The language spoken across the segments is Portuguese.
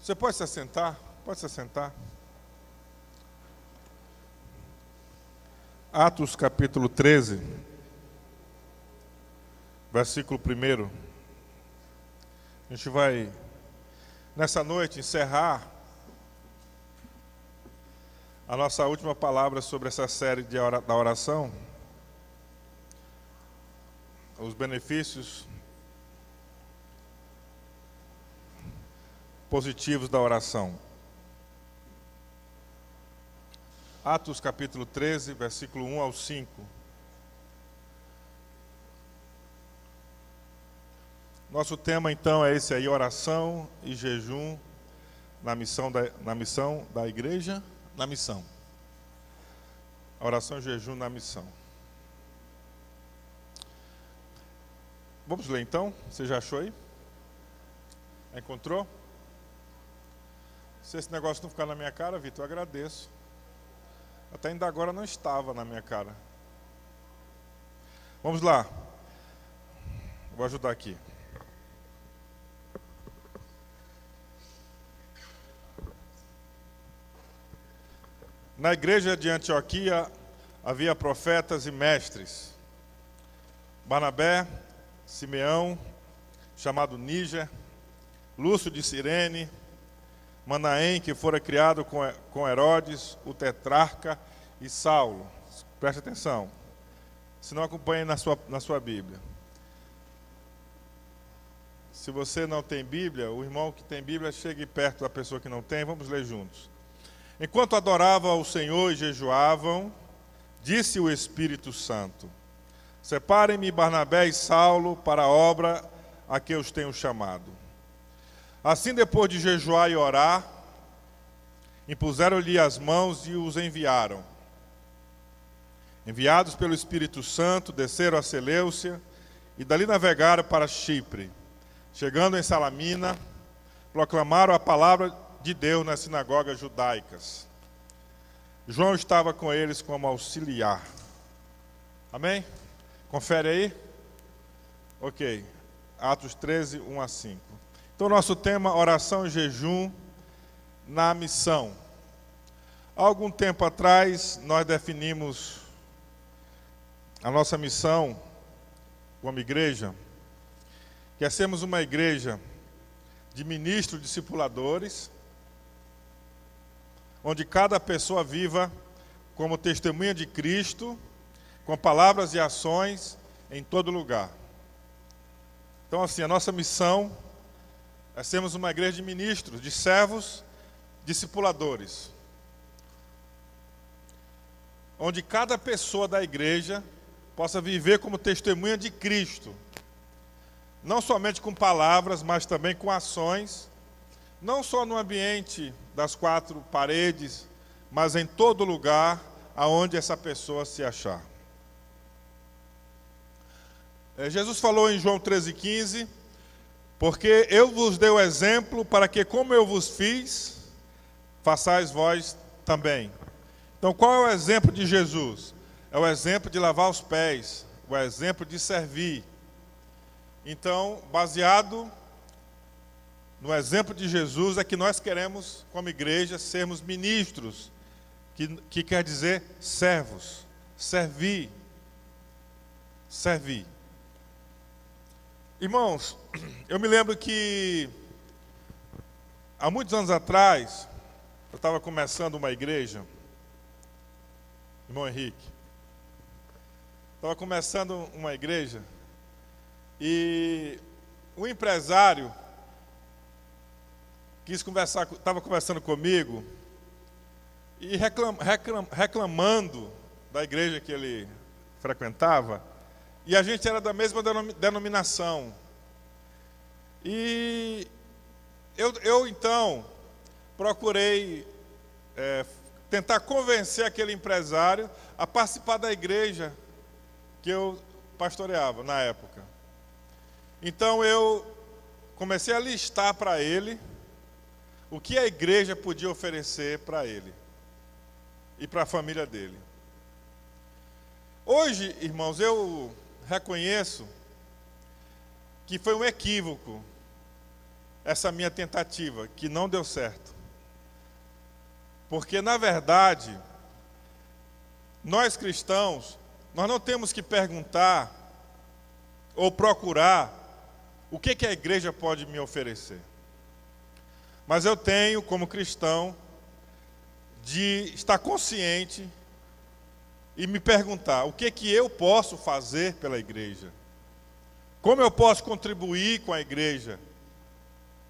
Você pode se assentar? Pode se assentar. Atos capítulo 13, versículo 1. A gente vai, nessa noite, encerrar a nossa última palavra sobre essa série da oração. Os benefícios positivos da oração. Atos capítulo 13, versículo 1 ao 5. Nosso tema então é esse aí, oração e jejum na missão da igreja, na missão. Oração e jejum na missão. Vamos ler então? Você já achou aí? Encontrou? Se esse negócio não ficar na minha cara, Vitor, eu agradeço. Até ainda agora não estava na minha cara. Vamos lá. Vou ajudar aqui. Na igreja de Antioquia havia profetas e mestres. Barnabé, Simeão, chamado Níger, Lúcio de Cirene, Manaém, que fora criado com Herodes, o tetrarca, e Saulo. Preste atenção. Se não, acompanhe na sua Bíblia. Se você não tem Bíblia, o irmão que tem Bíblia, chegue perto da pessoa que não tem, vamos ler juntos. Enquanto adoravam ao Senhor e jejuavam, disse o Espírito Santo: separem-me Barnabé e Saulo para a obra a que os tenho chamado. Assim, depois de jejuar e orar, impuseram-lhe as mãos e os enviaram. Enviados pelo Espírito Santo, desceram a Seleucia e dali navegaram para Chipre. Chegando em Salamina, proclamaram a palavra de Deus nas sinagogas judaicas. João estava com eles como auxiliar. Amém? Confere aí. Ok. Atos 13, 1 a 5. Então, nosso tema, oração e jejum na missão. Há algum tempo atrás, nós definimos a nossa missão como igreja, que é sermos uma igreja de ministros discipuladores, onde cada pessoa viva como testemunha de Cristo, com palavras e ações em todo lugar. Então, assim, a nossa missão é sermos uma igreja de ministros, de servos, discipuladores, onde cada pessoa da igreja possa viver como testemunha de Cristo, não somente com palavras, mas também com ações, não só no ambiente das quatro paredes, mas em todo lugar aonde essa pessoa se achar. Jesus falou em João 13,15, porque eu vos dei o exemplo para que, como eu vos fiz, façais vós também. Então, qual é o exemplo de Jesus? É o exemplo de lavar os pés, o exemplo de servir. Então, baseado no exemplo de Jesus, é que nós queremos, como igreja, sermos ministros, que quer dizer servos, servir. Servir. Irmãos, eu me lembro que há muitos anos atrás, eu estava começando uma igreja, irmão Henrique, estava começando uma igreja e o empresário estava conversando comigo e reclamando da igreja que ele frequentava. E a gente era da mesma denominação. E eu então, procurei tentar convencer aquele empresário a participar da igreja que eu pastoreava na época. Então eu comecei a listar para ele o que a igreja podia oferecer para ele e para a família dele. Hoje, irmãos, eu reconheço que foi um equívoco essa minha tentativa, que não deu certo. Porque, na verdade, nós cristãos, nós não temos que perguntar ou procurar o que a igreja pode me oferecer. Mas eu tenho, como cristão, de estar consciente e me perguntar o que eu posso fazer pela igreja. Como eu posso contribuir com a igreja,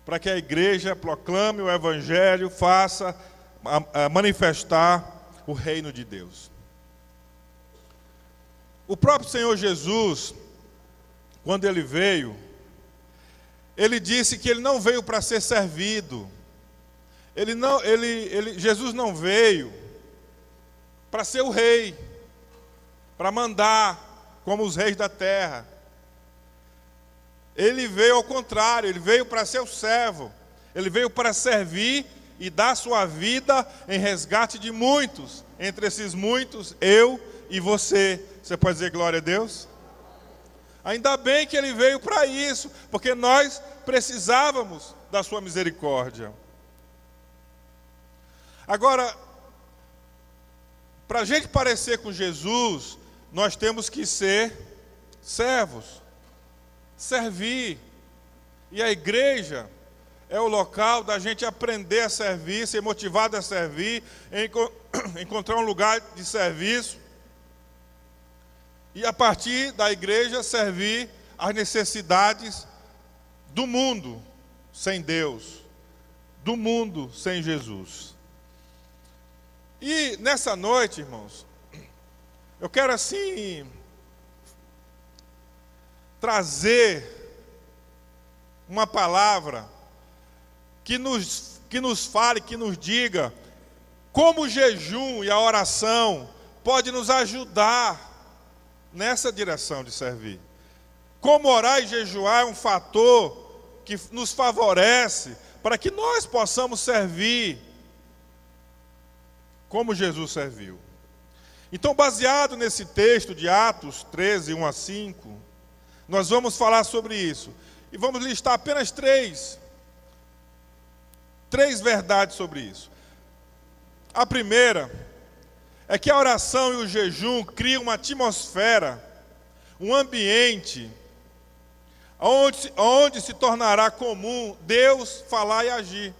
para que a igreja proclame o evangelho, faça manifestar o reino de Deus. O próprio Senhor Jesus, quando ele veio, ele disse que ele não veio para ser servido. Jesus não veio para ser o rei, para mandar como os reis da terra. Ele veio ao contrário, ele veio para ser o servo. Ele veio para servir e dar sua vida em resgate de muitos. Entre esses muitos, eu e você. Você pode dizer glória a Deus? Ainda bem que ele veio para isso, porque nós precisávamos da sua misericórdia. Agora, para a gente parecer com Jesus, nós temos que ser servos, servir. E a igreja é o local da gente aprender a servir, ser motivado a servir, encontrar um lugar de serviço. E a partir da igreja servir às necessidades do mundo sem Deus, do mundo sem Jesus. E nessa noite, irmãos, eu quero assim trazer uma palavra que nos fale, que nos diga como o jejum e a oração pode nos ajudar nessa direção de servir. Como orar e jejuar é um fator que nos favorece para que nós possamos servir como Jesus serviu. Então, baseado nesse texto de Atos 13, 1 a 5, nós vamos falar sobre isso. E vamos listar apenas três verdades sobre isso. A primeira é que a oração e o jejum criam uma atmosfera, um ambiente, onde se tornará comum Deus falar e agir.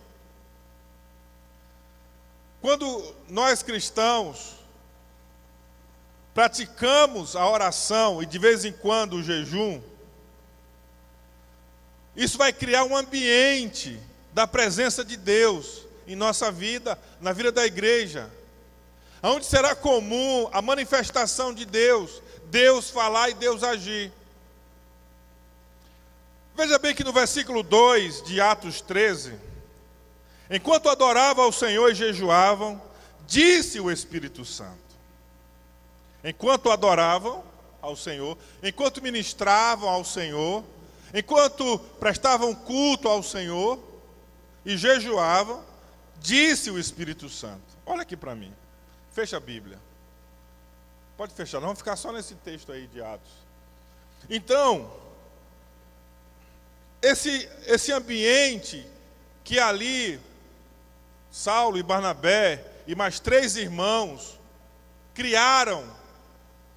Quando nós cristãos praticamos a oração e de vez em quando o jejum, isso vai criar um ambiente da presença de Deus em nossa vida, na vida da igreja, onde será comum a manifestação de Deus, Deus falar e Deus agir. Veja bem que no versículo 2 de Atos 13, enquanto adoravam ao Senhor e jejuavam, disse o Espírito Santo. Enquanto adoravam ao Senhor, enquanto ministravam ao Senhor, enquanto prestavam culto ao Senhor e jejuavam, disse o Espírito Santo. Olha aqui para mim. Fecha a Bíblia. Pode fechar, não vamos ficar só nesse texto aí de Atos. Então, esse ambiente que ali Saulo e Barnabé e mais 3 irmãos criaram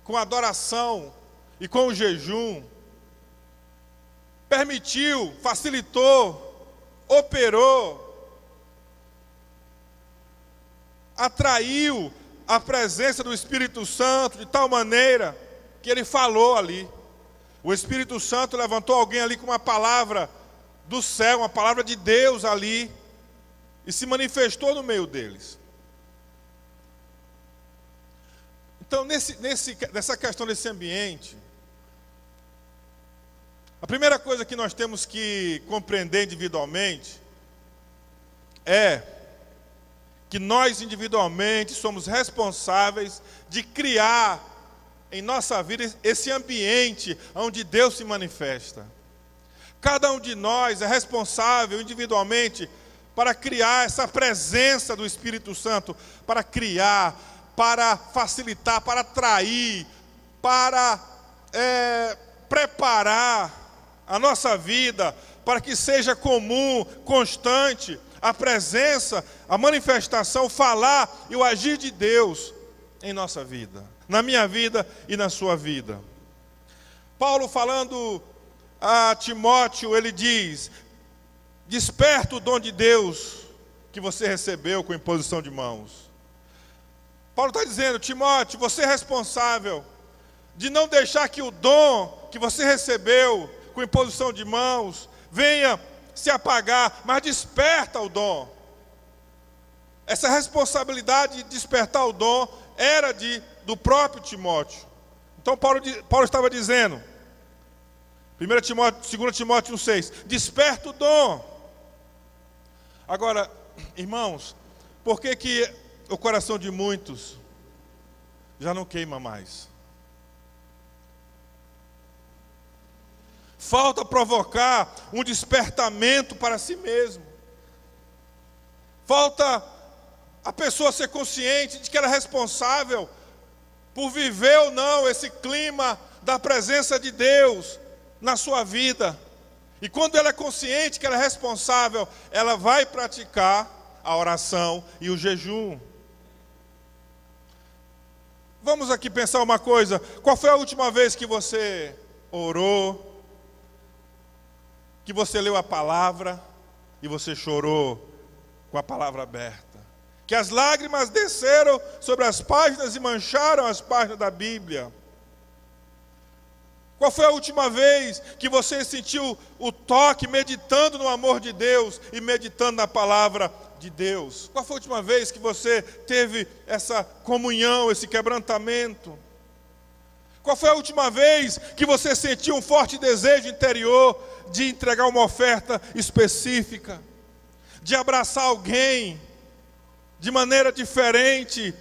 com a adoração e com o jejum, permitiu, facilitou, operou, atraiu a presença do Espírito Santo de tal maneira que ele falou ali. O Espírito Santo levantou alguém ali com uma palavra do céu, uma palavra de Deus ali, e se manifestou no meio deles. Então, nessa questão desse ambiente, a primeira coisa que nós temos que compreender individualmente é que nós individualmente somos responsáveis de criar em nossa vida esse ambiente onde Deus se manifesta. Cada um de nós é responsável individualmente para criar essa presença do Espírito Santo, para criar, para facilitar, para atrair, para preparar a nossa vida para que seja comum, constante, a presença, a manifestação, falar e o agir de Deus em nossa vida, na minha vida e na sua vida. Paulo, falando a Timóteo, ele diz: desperta o dom de Deus que você recebeu com imposição de mãos. Paulo está dizendo: Timóteo, você é responsável de não deixar que o dom que você recebeu com imposição de mãos venha se apagar, mas desperta o dom. Essa responsabilidade de despertar o dom era do próprio Timóteo. Então Paulo estava dizendo, 2 Timóteo 1,6, desperta o dom. Agora, irmãos, por que o coração de muitos já não queima mais? Falta provocar um despertamento para si mesmo. Falta a pessoa ser consciente de que ela é responsável por viver ou não esse clima da presença de Deus na sua vida. E quando ela é consciente que ela é responsável, ela vai praticar a oração e o jejum. Vamos aqui pensar uma coisa: qual foi a última vez que você orou, que você leu a palavra e você chorou com a palavra aberta? Que as lágrimas desceram sobre as páginas e mancharam as páginas da Bíblia. Qual foi a última vez que você sentiu o toque meditando no amor de Deus e meditando na palavra de Deus? Qual foi a última vez que você teve essa comunhão, esse quebrantamento? Qual foi a última vez que você sentiu um forte desejo interior de entregar uma oferta específica, de abraçar alguém de maneira diferente,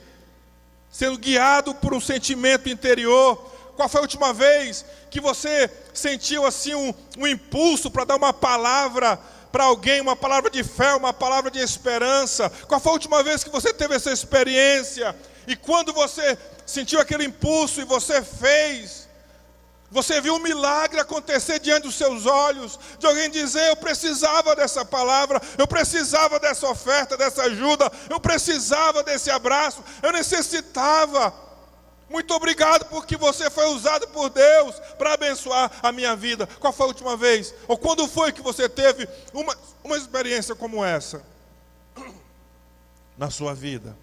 sendo guiado por um sentimento interior? Qual foi a última vez que você sentiu assim um impulso para dar uma palavra para alguém, uma palavra de fé, uma palavra de esperança? Qual foi a última vez que você teve essa experiência? E quando você sentiu aquele impulso e você fez, você viu um milagre acontecer diante dos seus olhos, de alguém dizer: eu precisava dessa palavra, eu precisava dessa oferta, dessa ajuda, eu precisava desse abraço, eu necessitava. Muito obrigado porque você foi usado por Deus para abençoar a minha vida. Qual foi a última vez? Ou quando foi que você teve uma experiência como essa na sua vida?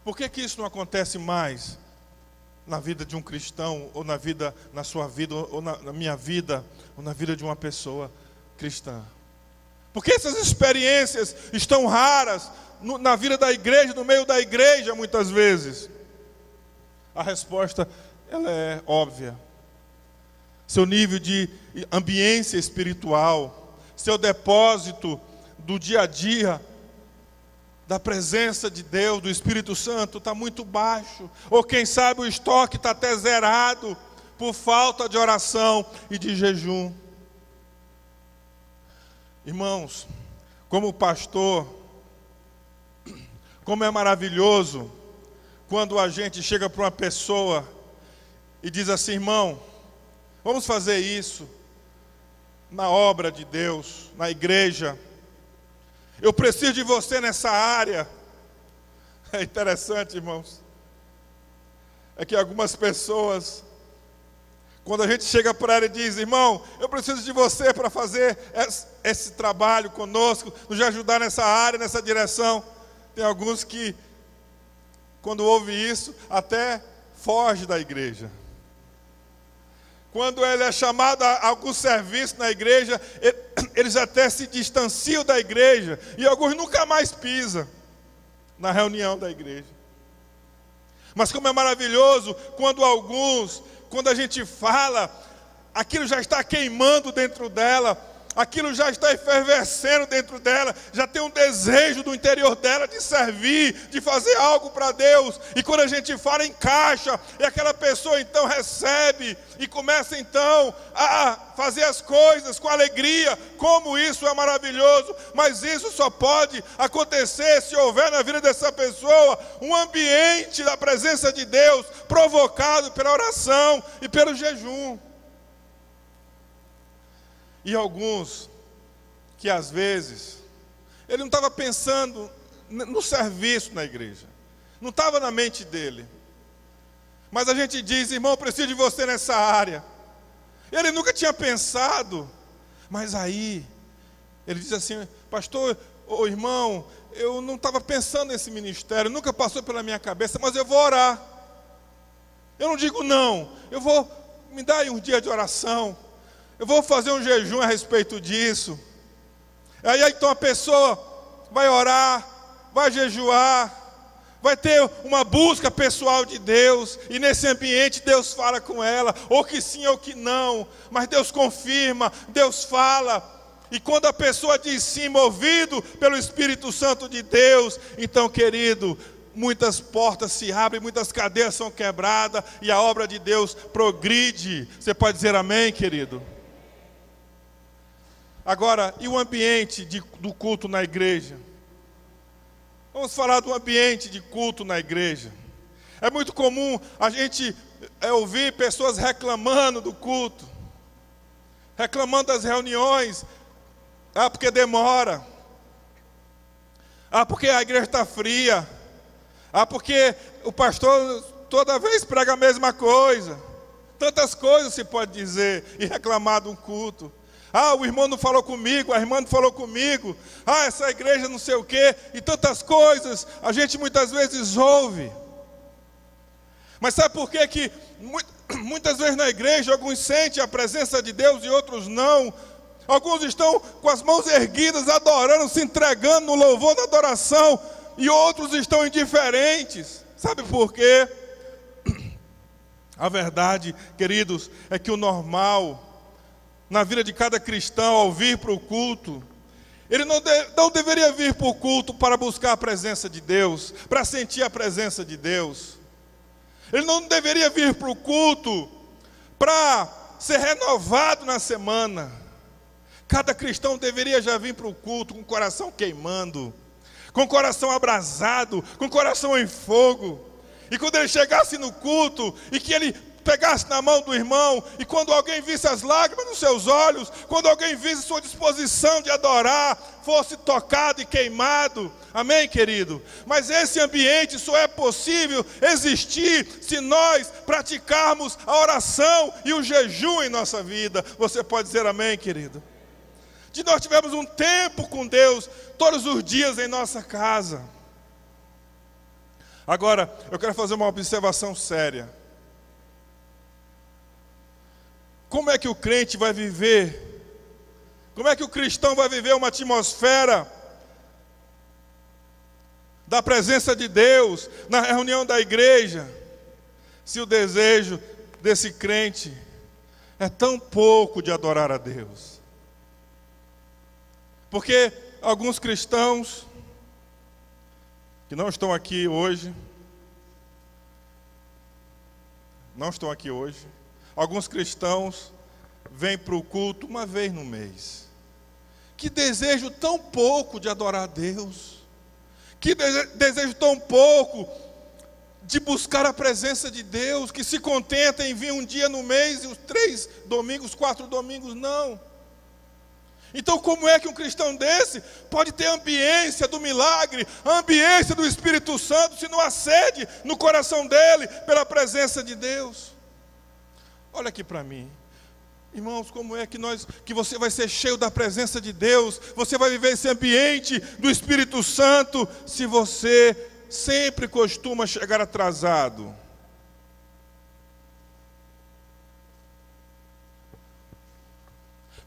Por que isso não acontece mais na vida de um cristão, ou na sua vida, ou na minha vida, ou na vida de uma pessoa cristã? Porque essas experiências estão raras na vida da igreja, no meio da igreja, muitas vezes. A resposta, ela é óbvia. Seu nível de ambiência espiritual, seu depósito do dia a dia, da presença de Deus, do Espírito Santo, está muito baixo. Ou quem sabe o estoque está até zerado, por falta de oração e de jejum. Irmãos, como pastor, como é maravilhoso quando a gente chega para uma pessoa e diz assim: irmão, vamos fazer isso na obra de Deus, na igreja. Eu preciso de você nessa área. É interessante, irmãos, é que algumas pessoas, quando a gente chega para ela e diz: irmão, eu preciso de você para fazer esse trabalho conosco, nos ajudar nessa área, nessa direção. Tem alguns que, quando ouve isso, até foge da igreja. Quando ele é chamado a algum serviço na igreja, eles até se distanciam da igreja. E alguns nunca mais pisam na reunião da igreja. Mas como é maravilhoso quando a gente fala, aquilo já está queimando dentro dela, aquilo já está efervescendo dentro dela, já tem um desejo do interior dela de servir, de fazer algo para Deus. E quando a gente fala, encaixa, e aquela pessoa então recebe e começa então a fazer as coisas com alegria. Como isso é maravilhoso! Mas isso só pode acontecer se houver na vida dessa pessoa um ambiente da presença de Deus, provocado pela oração e pelo jejum. E alguns que às vezes, ele não estava pensando no serviço na igreja. Não estava na mente dele. Mas a gente diz, irmão, eu preciso de você nessa área. Ele nunca tinha pensado. Mas aí, ele diz assim, pastor, ô irmão, eu não estava pensando nesse ministério, nunca passou pela minha cabeça, mas eu vou orar. Eu não digo não, eu vou, me dá aí um dia de oração. Eu vou fazer um jejum a respeito disso. Aí então a pessoa vai orar, vai jejuar, vai ter uma busca pessoal de Deus, e nesse ambiente Deus fala com ela, ou que sim ou que não, mas Deus confirma, Deus fala, e quando a pessoa diz sim, movido pelo Espírito Santo de Deus, então, querido, muitas portas se abrem, muitas cadeias são quebradas, e a obra de Deus progride. Você pode dizer amém, querido? Agora, e o ambiente do culto na igreja? Vamos falar do ambiente de culto na igreja. É muito comum a gente ouvir pessoas reclamando do culto, reclamando das reuniões. Ah, porque demora. Ah, porque a igreja está fria. Ah, porque o pastor toda vez prega a mesma coisa. Tantas coisas se pode dizer e reclamar de um culto. Ah, o irmão não falou comigo, a irmã não falou comigo. Ah, essa igreja não sei o quê. E tantas coisas a gente muitas vezes ouve. Mas sabe por quê que muitas vezes na igreja alguns sentem a presença de Deus e outros não? Alguns estão com as mãos erguidas, adorando, se entregando no louvor da adoração, e outros estão indiferentes. Sabe por quê? A verdade, queridos, é que o normal na vida de cada cristão ao vir para o culto, ele não deveria vir para o culto para buscar a presença de Deus, para sentir a presença de Deus. Ele não deveria vir para o culto para ser renovado na semana. Cada cristão deveria já vir para o culto com o coração queimando, com o coração abrasado, com o coração em fogo. E quando ele chegasse no culto, e que ele pegasse na mão do irmão, e quando alguém visse as lágrimas nos seus olhos, quando alguém visse sua disposição de adorar, fosse tocado e queimado. Amém, querido? Mas esse ambiente só é possível existir se nós praticarmos a oração e o jejum em nossa vida. Você pode dizer amém, querido? De nós tivemos um tempo com Deus todos os dias em nossa casa. Agora, eu quero fazer uma observação séria. Como é que o crente vai viver? Como é que o cristão vai viver uma atmosfera da presença de Deus na reunião da igreja, se o desejo desse crente é tão pouco de adorar a Deus? Porque alguns cristãos que não estão aqui hoje, alguns cristãos vêm para o culto uma vez no mês. Que desejo tão pouco de adorar a Deus. Que desejo tão pouco de buscar a presença de Deus, que se contenta em vir um dia no mês e os 3 domingos, 4 domingos, não. Então como é que um cristão desse pode ter a ambiência do milagre, a ambiência do Espírito Santo, se não há sede no coração dele pela presença de Deus? Olha aqui para mim. Irmãos, como é que você vai ser cheio da presença de Deus, você vai viver esse ambiente do Espírito Santo, se você sempre costuma chegar atrasado?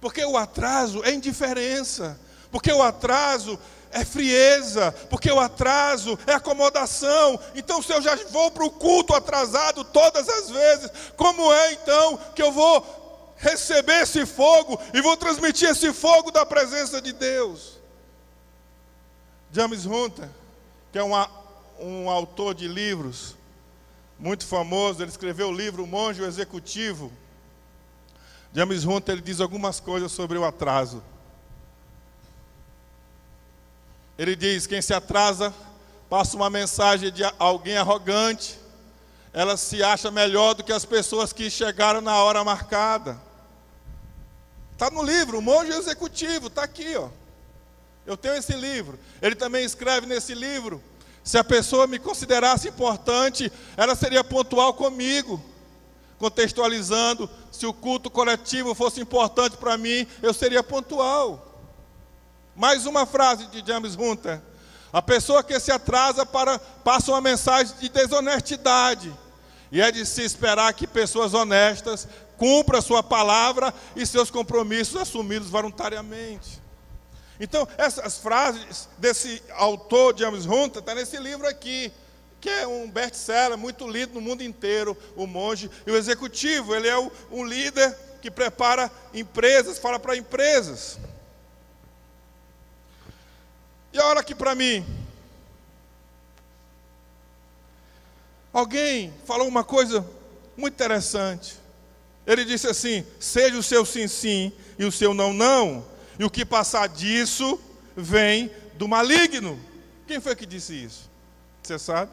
Porque o atraso é indiferença, porque o atraso é frieza, porque o atraso é acomodação. Então, se eu já vou para o culto atrasado todas as vezes, como é então que eu vou receber esse fogo e vou transmitir esse fogo da presença de Deus? James Hunter, que é um autor de livros muito famoso, ele escreveu o livro O Monge Executivo. James Hunter, ele diz algumas coisas sobre o atraso. Ele diz: quem se atrasa passa uma mensagem de alguém arrogante, ela se acha melhor do que as pessoas que chegaram na hora marcada. Está no livro, o monge executivo, está aqui, ó. Eu tenho esse livro. Ele também escreve nesse livro: se a pessoa me considerasse importante, ela seria pontual comigo, contextualizando. Se o culto coletivo fosse importante para mim, eu seria pontual. Mais uma frase de James Hunter: a pessoa que se atrasa passa uma mensagem de desonestidade, e é de se esperar que pessoas honestas cumpram a sua palavra e seus compromissos assumidos voluntariamente. Então, essas frases desse autor, James Hunter, está nesse livro aqui, que é um best-seller muito lido no mundo inteiro, O Monge e o Executivo. Ele é um líder que prepara empresas, fala para empresas. E olha aqui para mim. Alguém falou uma coisa muito interessante. Ele disse assim: seja o seu sim, sim e o seu não, não. E o que passar disso vem do maligno. Quem foi que disse isso? Você sabe?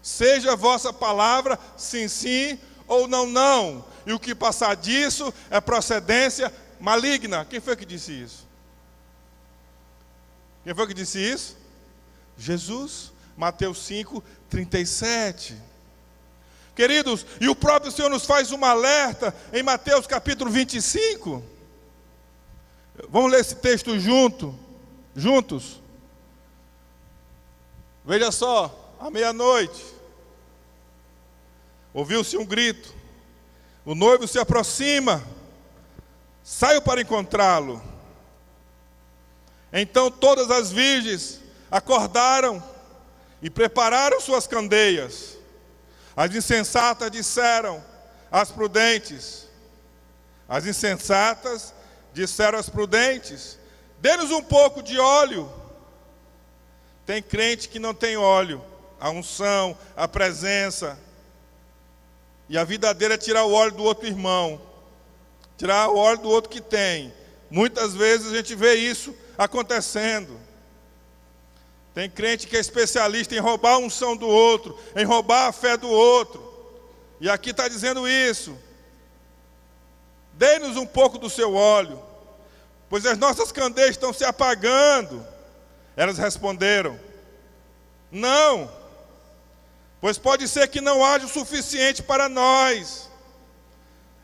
Seja a vossa palavra sim, sim ou não, não. E o que passar disso é procedência maligna. Quem foi que disse isso? Quem foi que disse isso? Jesus. Mateus 5:37. Queridos, e o próprio Senhor nos faz um alerta em Mateus capítulo 25. Vamos ler esse texto juntos. Veja só, à meia-noite, ouviu-se um grito. O noivo se aproxima. Saiu para encontrá-lo. Então todas as virgens acordaram e prepararam suas candeias. As insensatas disseram às prudentes. As insensatas disseram às prudentes: dê-nos um pouco de óleo. Tem crente que não tem óleo, a unção, a presença. E a vida dele é tirar o óleo do outro irmão, tirar o óleo do outro que tem. Muitas vezes a gente vê isso acontecendo. Tem crente que é especialista em roubar a unção do outro, em roubar a fé do outro. E aqui está dizendo isso: dê-nos um pouco do seu óleo, pois as nossas candeias estão se apagando. Elas responderam: não, pois pode ser que não haja o suficiente para nós.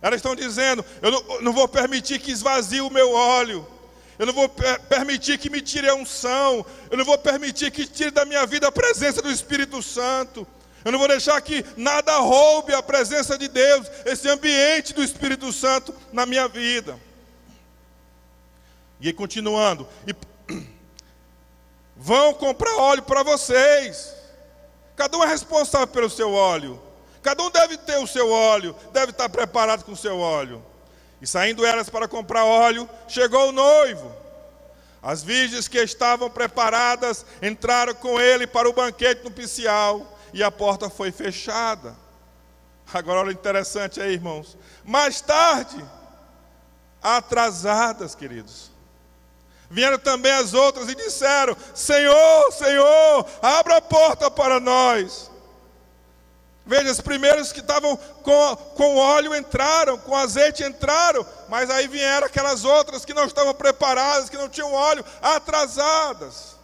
Elas estão dizendo: eu não vou permitir que esvazie o meu óleo. Eu não vou permitir que me tire a unção. Eu não vou permitir que tire da minha vida a presença do Espírito Santo. Eu não vou deixar que nada roube a presença de Deus, esse ambiente do Espírito Santo na minha vida. E continuando: vão comprar óleo para vocês. Cada um é responsável pelo seu óleo. Cada um deve ter o seu óleo, deve estar preparado com o seu óleo. E saindo elas para comprar óleo, chegou o noivo. As virgens que estavam preparadas entraram com ele para o banquete nupcial, e a porta foi fechada. Agora olha interessante aí, irmãos. Mais tarde, atrasadas, queridos, vieram também as outras e disseram: Senhor, Senhor, abra a porta para nós. Veja, os primeiros que estavam com óleo entraram, com azeite entraram, mas aí vieram aquelas outras que não estavam preparadas, que não tinham óleo, atrasadas.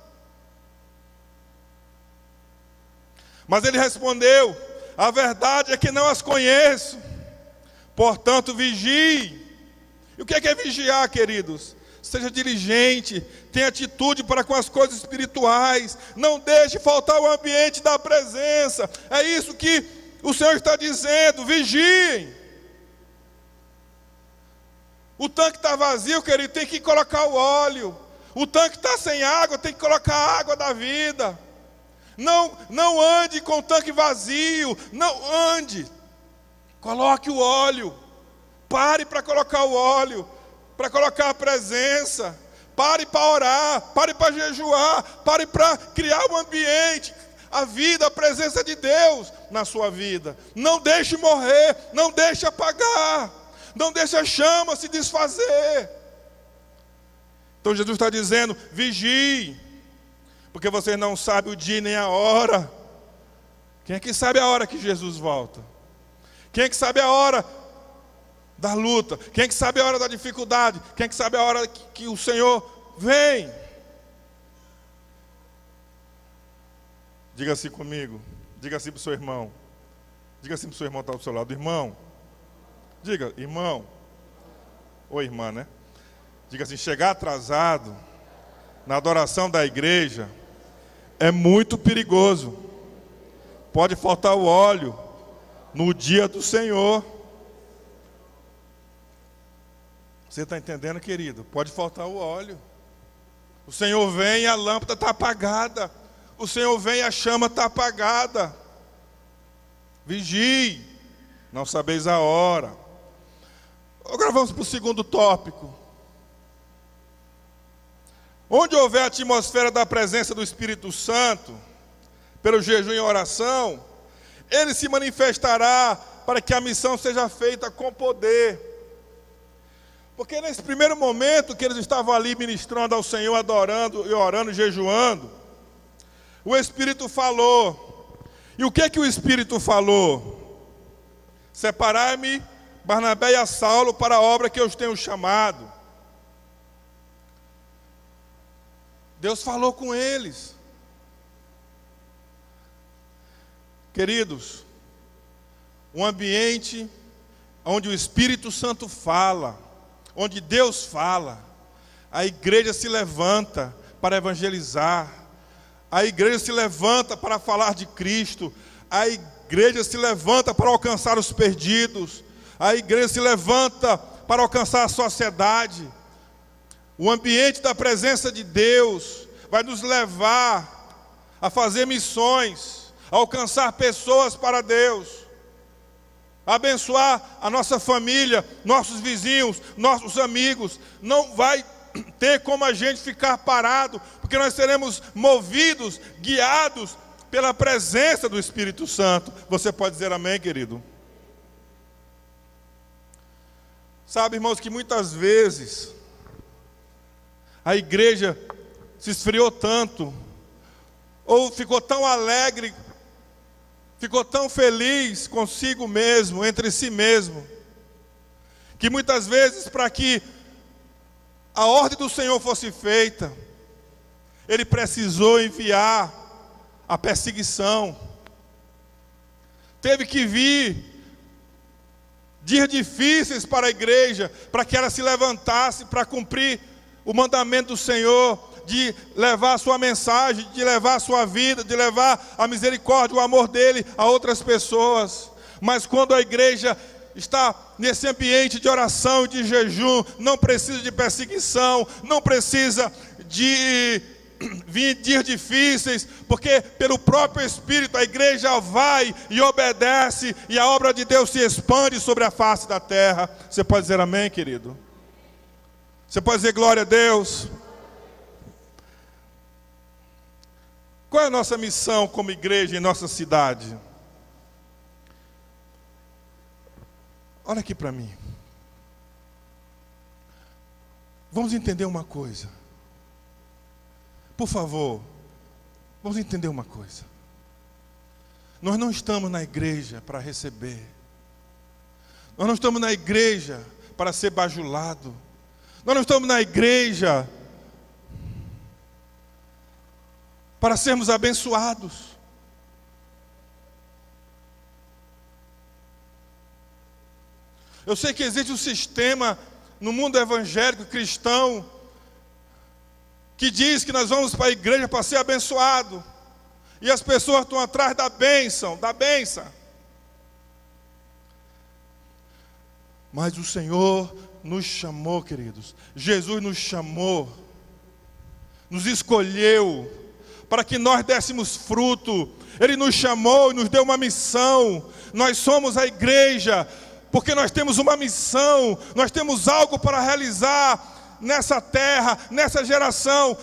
Mas ele respondeu: a verdade é que não as conheço, portanto vigie. E o que é vigiar, queridos? Seja diligente, tenha atitude para com as coisas espirituais, não deixe faltar o ambiente da presença. É isso que o Senhor está dizendo: vigiem. O tanque está vazio, querido, tem que colocar o óleo. O tanque está sem água, tem que colocar a água da vida. Não ande com o tanque vazio, não ande. Coloque o óleo. Pare para colocar o óleo, para colocar a presença. Pare para orar, pare para jejuar, pare para criar um ambiente, a vida, a presença de Deus na sua vida. Não deixe morrer, não deixe apagar, não deixe a chama se desfazer. Então Jesus está dizendo: vigie, porque você não sabe o dia nem a hora. Quem é que sabe a hora que Jesus volta? Quem é que sabe a hora da luta? Quem é que sabe a hora da dificuldade? Quem é que sabe a hora que o Senhor vem? Diga assim comigo. Diga assim para o seu irmão. Diga assim para o seu irmão que está do seu lado. Irmão. Diga, irmão. Ou irmã, né? Diga assim, chegar atrasado na adoração da igreja é muito perigoso. Pode faltar o óleo no dia do Senhor. Você está entendendo, querido? Pode faltar o óleo. O Senhor vem e a lâmpada está apagada. O Senhor vem e a chama está apagada. Vigie, não sabeis a hora. Agora vamos para o segundo tópico. Onde houver a atmosfera da presença do Espírito Santo, pelo jejum e oração, ele se manifestará para que a missão seja feita com poder. Porque nesse primeiro momento que eles estavam ali ministrando ao Senhor, adorando e orando, jejuando, o Espírito falou. E o que o Espírito falou? Separai-me, Barnabé e a Saulo, para a obra que eu os tenho chamado. Deus falou com eles. Queridos, um ambiente onde o Espírito Santo fala, onde Deus fala, a igreja se levanta para evangelizar, a igreja se levanta para falar de Cristo, a igreja se levanta para alcançar os perdidos, a igreja se levanta para alcançar a sociedade. O ambiente da presença de Deus vai nos levar a fazer missões, a alcançar pessoas para Deus, a abençoar a nossa família, nossos vizinhos, nossos amigos. Não vai ter como a gente ficar parado, porque nós seremos movidos, guiados pela presença do Espírito Santo. Você pode dizer amém, querido? Sabe, irmãos, que muitas vezes a igreja se esfriou tanto, ou ficou tão alegre, ficou tão feliz consigo mesmo, entre si mesmo, que muitas vezes, para que a ordem do Senhor fosse feita, Ele precisou enviar a perseguição. Teve que vir dias difíceis para a igreja, para que ela se levantasse para cumprir o mandamento do Senhor, de levar a sua mensagem, de levar a sua vida, de levar a misericórdia, o amor dele a outras pessoas. Mas quando a igreja está nesse ambiente de oração e de jejum, não precisa de perseguição, não precisa de vir dias difíceis, porque pelo próprio Espírito a igreja vai e obedece, e a obra de Deus se expande sobre a face da terra. Você pode dizer amém, querido? Você pode dizer glória a Deus? Qual é a nossa missão como igreja em nossa cidade? Olha aqui para mim. Vamos entender uma coisa. Por favor, vamos entender uma coisa. Nós não estamos na igreja para receber. Nós não estamos na igreja para ser bajulado. Nós não estamos na igreja para sermos abençoados. Eu sei que existe um sistema no mundo evangélico cristão que diz que nós vamos para a igreja para ser abençoado, e as pessoas estão atrás da bênção, Mas o Senhor nos chamou, queridos. Jesus nos chamou, nos escolheu para que nós dessemos fruto. Ele nos chamou e nos deu uma missão. Nós somos a igreja porque nós temos uma missão, nós temos algo para realizar nessa terra, nessa geração.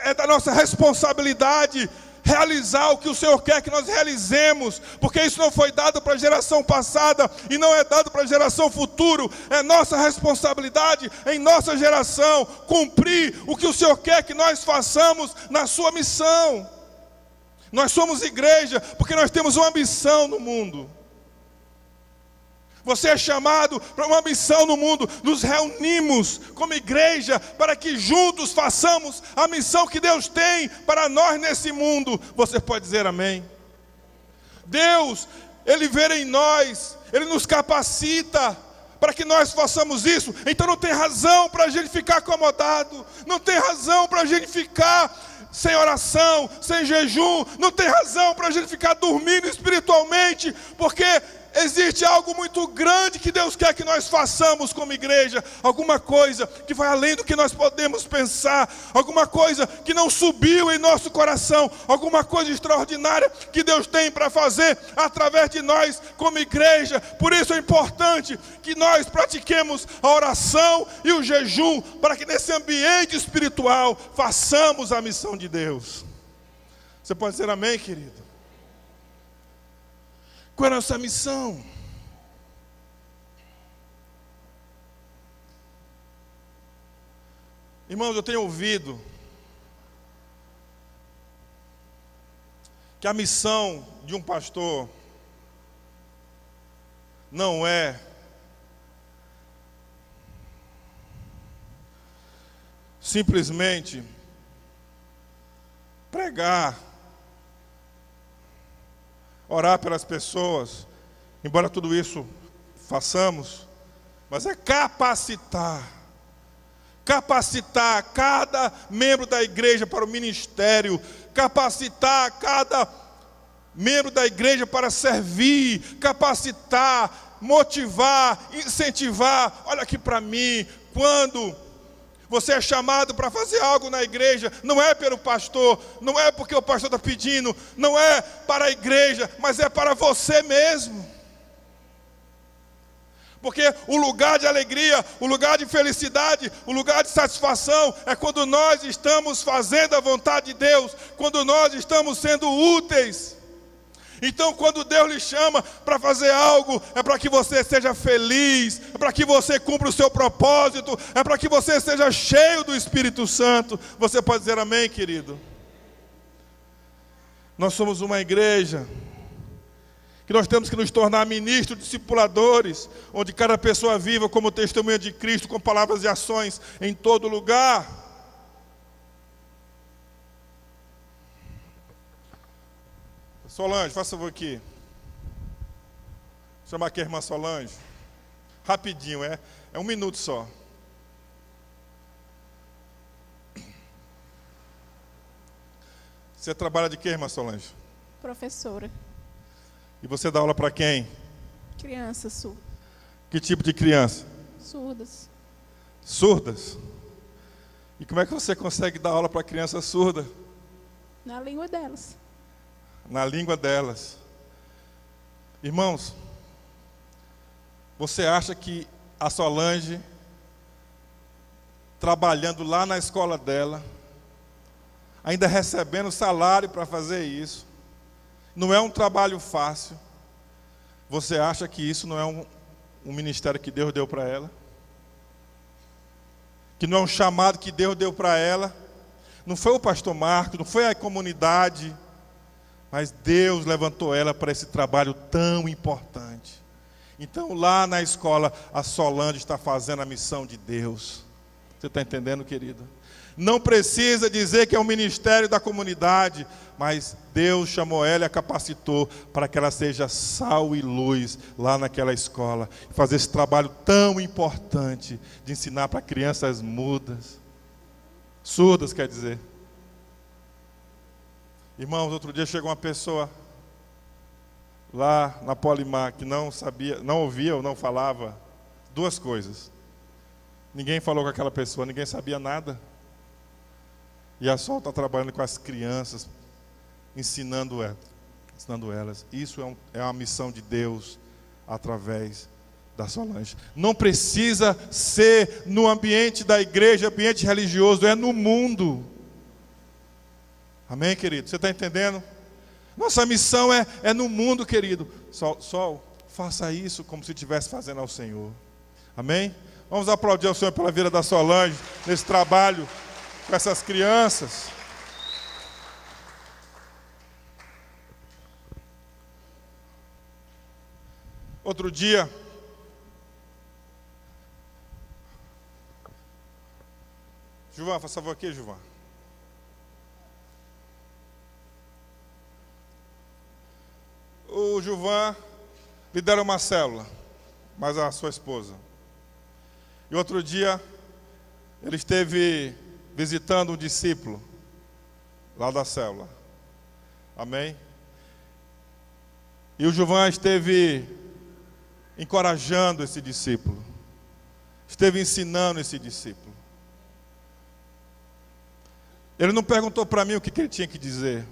É da nossa responsabilidade realizar o que o Senhor quer que nós realizemos, porque isso não foi dado para a geração passada e não é dado para a geração futura. É nossa responsabilidade em nossa geração cumprir o que o Senhor quer que nós façamos na sua missão. Nós somos igreja porque nós temos uma missão no mundo. Você é chamado para uma missão no mundo. Nos reunimos como igreja para que juntos façamos a missão que Deus tem para nós nesse mundo. Você pode dizer amém? Deus, Ele vê em nós, Ele nos capacita para que nós façamos isso. Então não tem razão para a gente ficar acomodado, não tem razão para a gente ficar sem oração, sem jejum, não tem razão para a gente ficar dormindo espiritualmente, porque existe algo muito grande que Deus quer que nós façamos como igreja, alguma coisa que vai além do que nós podemos pensar, alguma coisa que não subiu em nosso coração, alguma coisa extraordinária que Deus tem para fazer através de nós como igreja. Por isso é importante que nós pratiquemos a oração e o jejum, para que nesse ambiente espiritual façamos a missão de Deus. Você pode dizer amém, querido? Qual é a nossa missão? Irmãos, eu tenho ouvido que a missão de um pastor não é simplesmente pregar, orar pelas pessoas, embora tudo isso façamos, mas é capacitar cada membro da igreja para o ministério, capacitar cada membro da igreja para servir, capacitar, motivar, incentivar. Olha aqui para mim, quando você é chamado para fazer algo na igreja, não é pelo pastor, não é porque o pastor está pedindo, não é para a igreja, mas é para você mesmo. Porque o lugar de alegria, o lugar de felicidade, o lugar de satisfação é quando nós estamos fazendo a vontade de Deus, quando nós estamos sendo úteis. Então, quando Deus lhe chama para fazer algo, é para que você seja feliz, é para que você cumpra o seu propósito, é para que você seja cheio do Espírito Santo. Você pode dizer amém, querido? Nós somos uma igreja que nós temos que nos tornar ministros, discipuladores, onde cada pessoa viva como testemunha de Cristo, com palavras e ações em todo lugar. Solange, faça favor aqui. Vou chamar aqui a irmã Solange. Rapidinho, é 1 minuto só. Você trabalha de quê, irmã Solange? Professora. E você dá aula para quem? Crianças surdas. Que tipo de criança? Surdas. Surdas? E como é que você consegue dar aula para criança surda? Na língua delas. Na língua delas. Irmãos, você acha que a Solange, trabalhando lá na escola dela, ainda recebendo salário para fazer isso, não é um trabalho fácil? Você acha que isso não é um ministério que Deus deu para ela? Que não é um chamado que Deus deu para ela? Não foi o pastor Marcos, não foi a comunidade, mas Deus levantou ela para esse trabalho tão importante. Então lá na escola, a Solange está fazendo a missão de Deus. Você está entendendo, querido? Não precisa dizer que é um ministério da comunidade, mas Deus chamou ela e a capacitou para que ela seja sal e luz lá naquela escola. Fazer esse trabalho tão importante de ensinar para crianças mudas, surdas, quer dizer. Irmãos, outro dia chegou uma pessoa lá na Polimar que não sabia, não ouvia ou não falava 2 coisas. Ninguém falou com aquela pessoa, ninguém sabia nada. E a Sol está trabalhando com as crianças, ensinando elas. Isso é uma missão de Deus através da Solange. Não precisa ser no ambiente da igreja, ambiente religioso, é no mundo. Amém, querido? Você está entendendo? Nossa missão é no mundo, querido. Sol, faça isso como se estivesse fazendo ao Senhor. Amém? Vamos aplaudir ao Senhor pela vida da Solange, nesse trabalho com essas crianças. Outro dia, Gilvan, faça favor aqui, Gilvan. O Gilvan lidera uma célula, mas a sua esposa. E outro dia, ele esteve visitando um discípulo lá da célula. Amém? E o Gilvan esteve encorajando esse discípulo. Esteve ensinando esse discípulo. Ele não perguntou para mim o que ele tinha que dizer.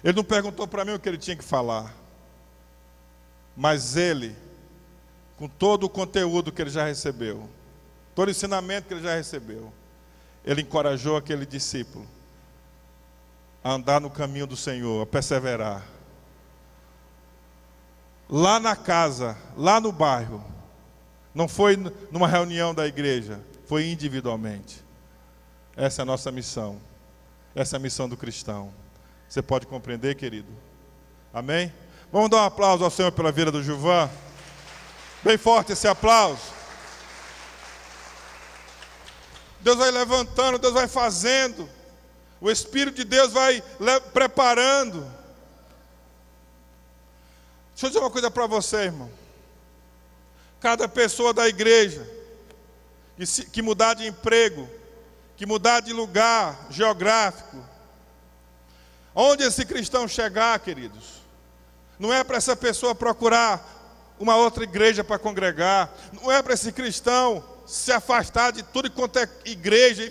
Ele não perguntou para mim o que ele tinha que falar. Mas ele, com todo o conteúdo que ele já recebeu, todo o ensinamento que ele já recebeu, ele encorajou aquele discípulo a andar no caminho do Senhor, a perseverar. Lá na casa, lá no bairro, não foi numa reunião da igreja, foi individualmente. Essa é a nossa missão. Essa é a missão do cristão. Você pode compreender, querido? Amém? Vamos dar um aplauso ao Senhor pela vida do Gilvan. Bem forte esse aplauso. Deus vai levantando, Deus vai fazendo. O Espírito de Deus vai preparando. Deixa eu dizer uma coisa para você, irmão. Cada pessoa da igreja que mudar de emprego, que mudar de lugar geográfico, onde esse cristão chegar, queridos, não é para essa pessoa procurar uma outra igreja para congregar, não é para esse cristão se afastar de tudo quanto é igreja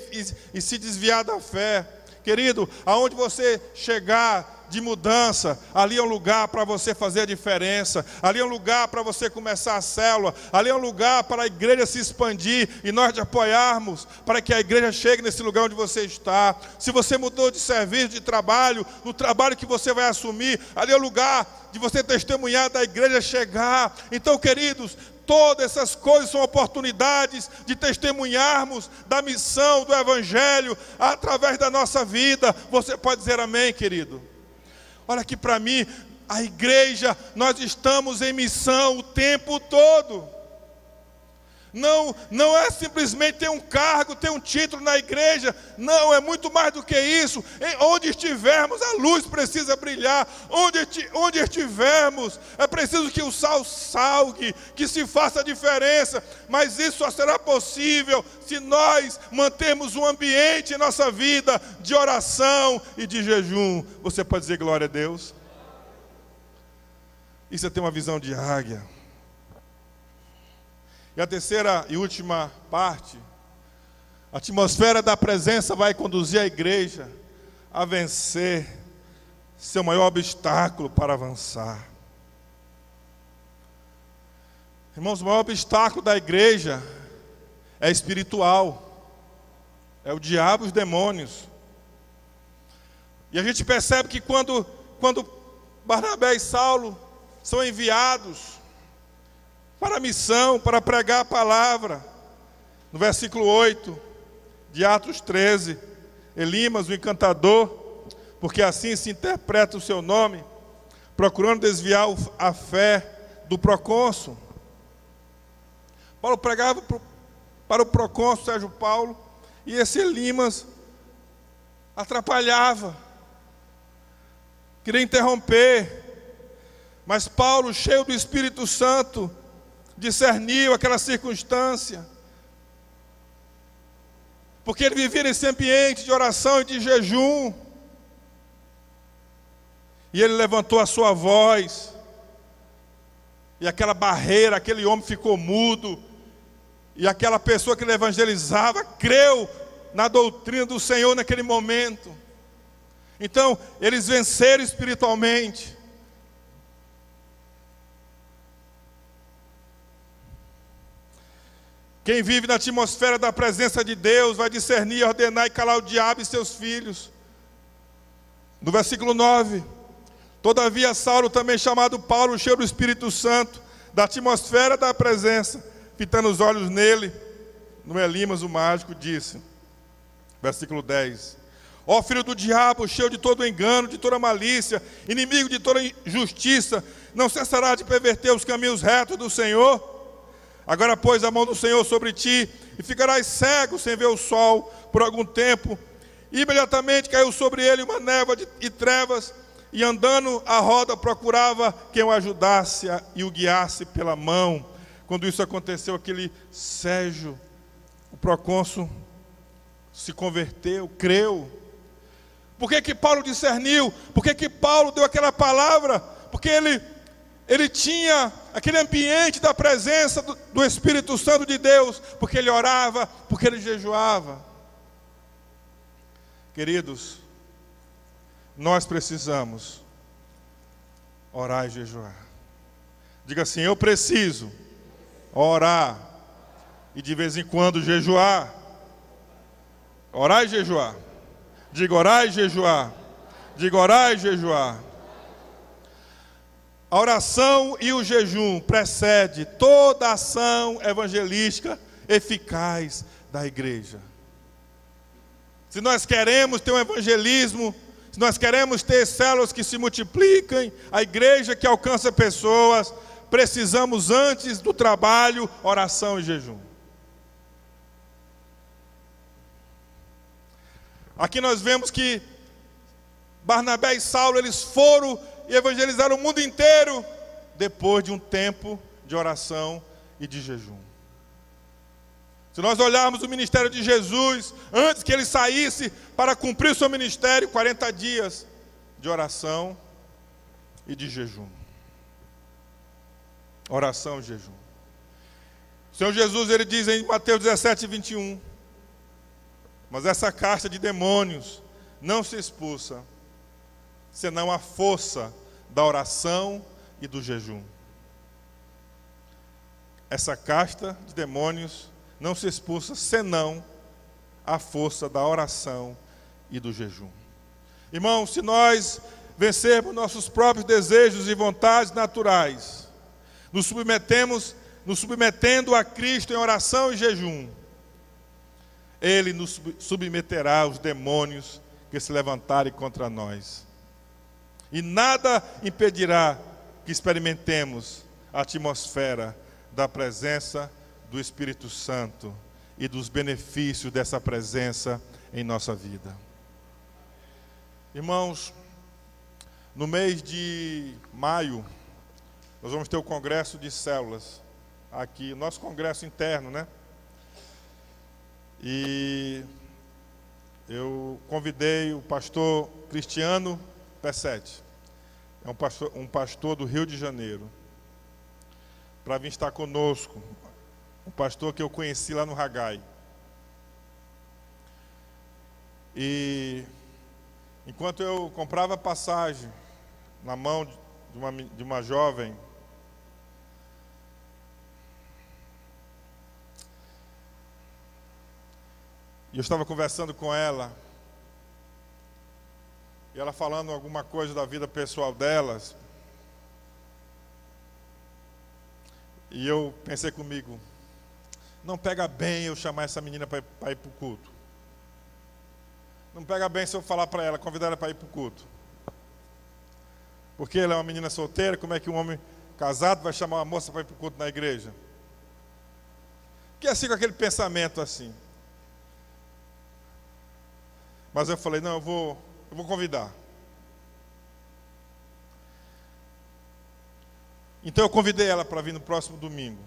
e se desviar da fé. Querido, aonde você chegar de mudança, ali é um lugar para você fazer a diferença, ali é um lugar para você começar a célula, ali é um lugar para a igreja se expandir e nós te apoiarmos para que a igreja chegue nesse lugar onde você está. Se você mudou de serviço, de trabalho, no trabalho que você vai assumir, ali é o lugar de você testemunhar da igreja chegar. Então, queridos, todas essas coisas são oportunidades de testemunharmos da missão do Evangelho através da nossa vida. Você pode dizer amém, querido? Olha aqui para mim, a igreja, nós estamos em missão o tempo todo. Não é simplesmente ter um cargo, ter um título na igreja. Não, é muito mais do que isso. Onde estivermos, a luz precisa brilhar. Onde estivermos, é preciso que o sal salgue, que se faça a diferença. Mas isso só será possível se nós mantermos um ambiente em nossa vida de oração e de jejum. Você pode dizer glória a Deus? Isso é ter uma visão de águia. E a terceira e última parte, a atmosfera da presença vai conduzir a igreja a vencer seu maior obstáculo para avançar. Irmãos, o maior obstáculo da igreja é espiritual, é o diabo e os demônios. E a gente percebe que quando Barnabé e Saulo são enviados para a missão, para pregar a palavra, no versículo 8 de Atos 13, Elimas, o encantador, porque assim se interpreta o seu nome, procurando desviar a fé do procônsul. Paulo pregava para o procônsul Sérgio Paulo, e esse Elimas atrapalhava, queria interromper, mas Paulo, cheio do Espírito Santo, discerniu aquela circunstância, porque ele vivia nesse ambiente de oração e de jejum, e ele levantou a sua voz, e aquela barreira, aquele homem ficou mudo, e aquela pessoa que ele evangelizava creu na doutrina do Senhor naquele momento. Então eles venceram espiritualmente. Quem vive na atmosfera da presença de Deus vai discernir, ordenar e calar o diabo e seus filhos. No versículo 9: todavia Saulo, também chamado Paulo, cheio do Espírito Santo, da atmosfera da presença, fitando os olhos nele, no Elimas o mágico, disse, versículo 10: ó filho do diabo, cheio de todo engano, de toda malícia, inimigo de toda injustiça, não cessará de perverter os caminhos retos do Senhor? Agora, pois, a mão do Senhor sobre ti, e ficarás cego sem ver o sol por algum tempo. E imediatamente caiu sobre ele uma névoa e trevas, e andando à roda procurava quem o ajudasse e o guiasse pela mão. Quando isso aconteceu, aquele Sérgio, o procônsul, se converteu, creu. Por que Paulo discerniu? Por que Paulo deu aquela palavra? Porque ele tinha aquele ambiente da presença do Espírito Santo de Deus, porque ele orava, porque ele jejuava. Queridos, nós precisamos orar e jejuar. Diga assim: eu preciso orar e de vez em quando jejuar. Orar e jejuar. Diga: orar e jejuar. Diga: orar e jejuar. A oração e o jejum precede toda a ação evangelística eficaz da igreja. Se nós queremos ter um evangelismo, se nós queremos ter células que se multipliquem, a igreja que alcança pessoas, precisamos antes do trabalho, oração e jejum. Aqui nós vemos que Barnabé e Saulo, eles foram e evangelizaram o mundo inteiro, depois de um tempo de oração e de jejum. Se nós olharmos o ministério de Jesus, antes que ele saísse para cumprir o seu ministério, 40 dias de oração e de jejum. Oração e jejum. O Senhor Jesus, ele diz em Mateus 17, 21, mas essa casta de demônios não se expulsa, senão a força da oração e do jejum. Essa casta de demônios não se expulsa, senão a força da oração e do jejum. Irmãos, se nós vencermos nossos próprios desejos e vontades naturais, nos submetendo a Cristo em oração e jejum, Ele nos submeterá aos demônios que se levantarem contra nós. E nada impedirá que experimentemos a atmosfera da presença do Espírito Santo e dos benefícios dessa presença em nossa vida. Irmãos, no mês de maio, nós vamos ter o congresso de células aqui, nosso congresso interno, né? E eu convidei o pastor Cristiano Pessetti, é um pastor do Rio de Janeiro, para vir estar conosco, um pastor que eu conheci lá no Hagai. E enquanto eu comprava passagem na mão de uma jovem, e eu estava conversando com ela, e ela falando alguma coisa da vida pessoal delas, e eu pensei comigo, não pega bem eu chamar essa menina para ir para o culto. Não pega bem se eu falar para ela, convidar ela para ir para o culto. Porque ela é uma menina solteira, como é que um homem casado vai chamar uma moça para ir para o culto na igreja? Que assim, com aquele pensamento assim. Mas eu falei, não, eu vou convidar. Então eu convidei ela para vir no próximo domingo.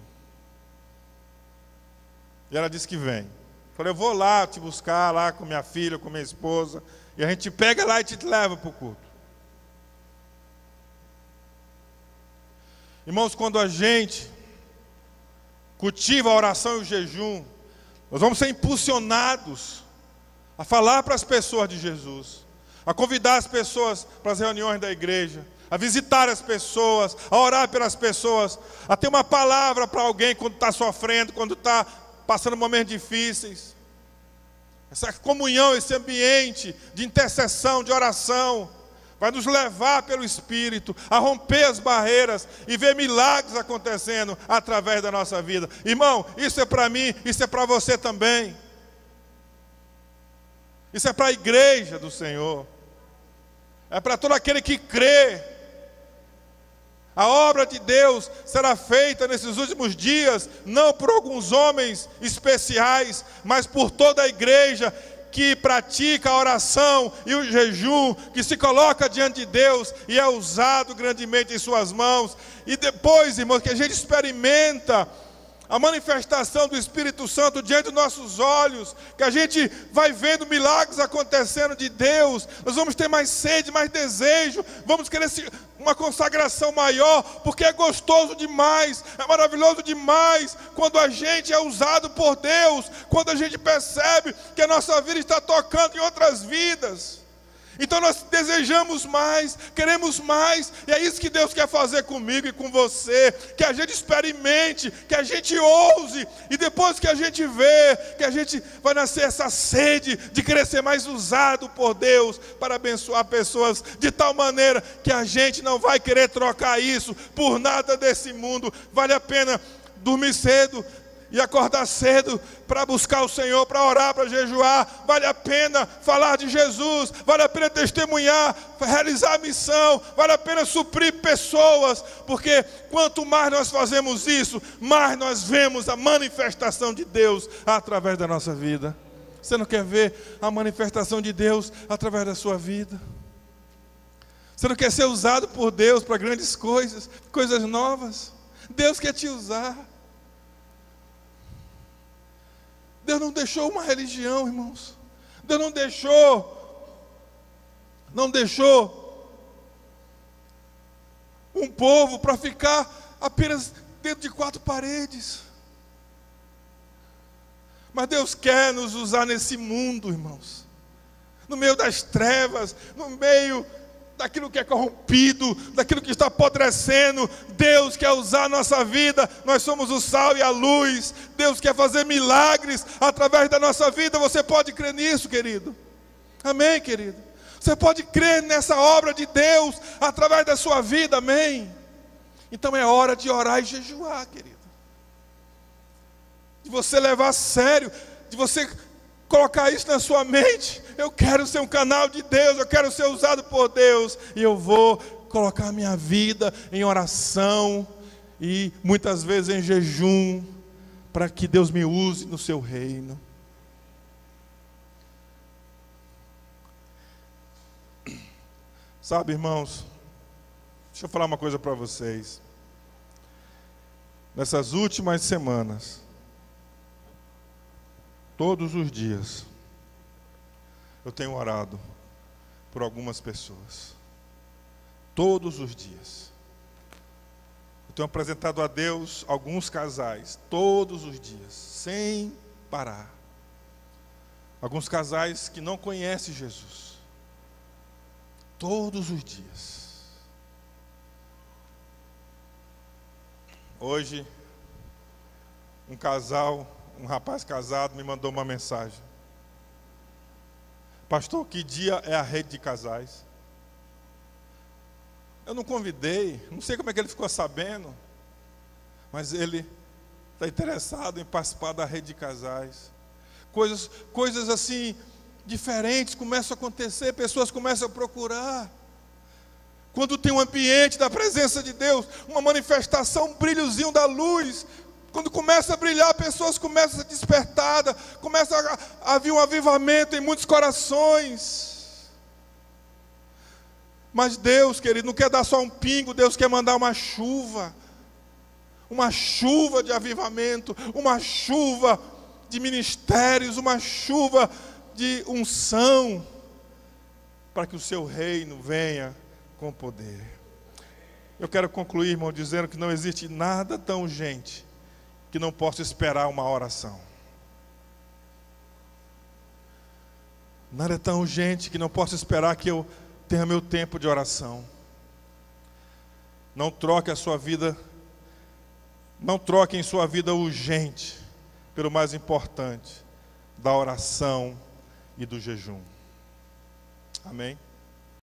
E ela disse que vem. Falei, eu vou lá te buscar, lá com minha filha, com minha esposa, e a gente pega lá e te leva para o culto. Irmãos, quando a gente cultiva a oração e o jejum, nós vamos ser impulsionados a falar para as pessoas de Jesus, a convidar as pessoas para as reuniões da igreja, a visitar as pessoas, a orar pelas pessoas, a ter uma palavra para alguém quando está sofrendo, quando está passando momentos difíceis. Essa comunhão, esse ambiente de intercessão, de oração, vai nos levar pelo Espírito a romper as barreiras e ver milagres acontecendo através da nossa vida. Irmão, isso é para mim, isso é para você também. Isso é para a igreja do Senhor. É para todo aquele que crê. A obra de Deus será feita nesses últimos dias, não por alguns homens especiais, mas por toda a igreja que pratica a oração e o jejum, que se coloca diante de Deus e é usado grandemente em suas mãos. E depois, irmãos, que a gente experimenta a manifestação do Espírito Santo diante dos nossos olhos, que a gente vai vendo milagres acontecendo de Deus, nós vamos ter mais sede, mais desejo, vamos querer uma consagração maior, porque é gostoso demais, é maravilhoso demais, quando a gente é usado por Deus, quando a gente percebe que a nossa vida está tocando em outras vidas. Então nós desejamos mais, queremos mais, e é isso que Deus quer fazer comigo e com você, que a gente experimente, que a gente ouse, e depois que a gente vê, que a gente vai nascer essa sede de querer ser mais usado por Deus, para abençoar pessoas, de tal maneira que a gente não vai querer trocar isso por nada desse mundo. Vale a pena dormir cedo e acordar cedo para buscar o Senhor, para orar, para jejuar. Vale a pena falar de Jesus, vale a pena testemunhar, realizar a missão, vale a pena suprir pessoas, porque quanto mais nós fazemos isso, mais nós vemos a manifestação de Deus através da nossa vida. Você não quer ver a manifestação de Deus através da sua vida? Você não quer ser usado por Deus para grandes coisas, coisas novas? Deus quer te usar. Deus não deixou uma religião, irmãos. Deus não deixou um povo para ficar apenas dentro de 4 paredes. Mas Deus quer nos usar nesse mundo, irmãos. No meio das trevas, no meio daquilo que é corrompido, daquilo que está apodrecendo. Deus quer usar a nossa vida, nós somos o sal e a luz. Deus quer fazer milagres através da nossa vida. Você pode crer nisso, querido? Amém, querido? Você pode crer nessa obra de Deus através da sua vida, amém? Então é hora de orar e jejuar, querido. De você levar a sério, de você colocar isso na sua mente. Eu quero ser um canal de Deus, eu quero ser usado por Deus, e eu vou colocar a minha vida em oração e muitas vezes em jejum, para que Deus me use no seu reino. Sabe, irmãos, deixa eu falar uma coisa para vocês. Nessas últimas semanas, todos os dias, eu tenho orado por algumas pessoas. Todos os dias. Eu tenho apresentado a Deus alguns casais, todos os dias, sem parar. Alguns casais que não conhecem Jesus. Todos os dias. Hoje, um rapaz casado me mandou uma mensagem. Pastor, que dia é a rede de casais? Eu não convidei, não sei como é que ele ficou sabendo, mas ele está interessado em participar da rede de casais. Coisas assim, diferentes começam a acontecer, pessoas começam a procurar. Quando tem um ambiente da presença de Deus, uma manifestação, um brilhozinho da luz, quando começa a brilhar, pessoas começam a ser despertadas, começa a vir um avivamento em muitos corações. Mas Deus, querido, não quer dar só um pingo, Deus quer mandar uma chuva de avivamento, uma chuva de ministérios, uma chuva de unção, para que o seu reino venha com poder. Eu quero concluir, irmão, dizendo que não existe nada tão urgente que não possa esperar uma oração. Nada é tão urgente que não possa esperar que eu tenha meu tempo de oração. Não troque a sua vida, não troque em sua vida urgente pelo mais importante, da oração e do jejum. Amém?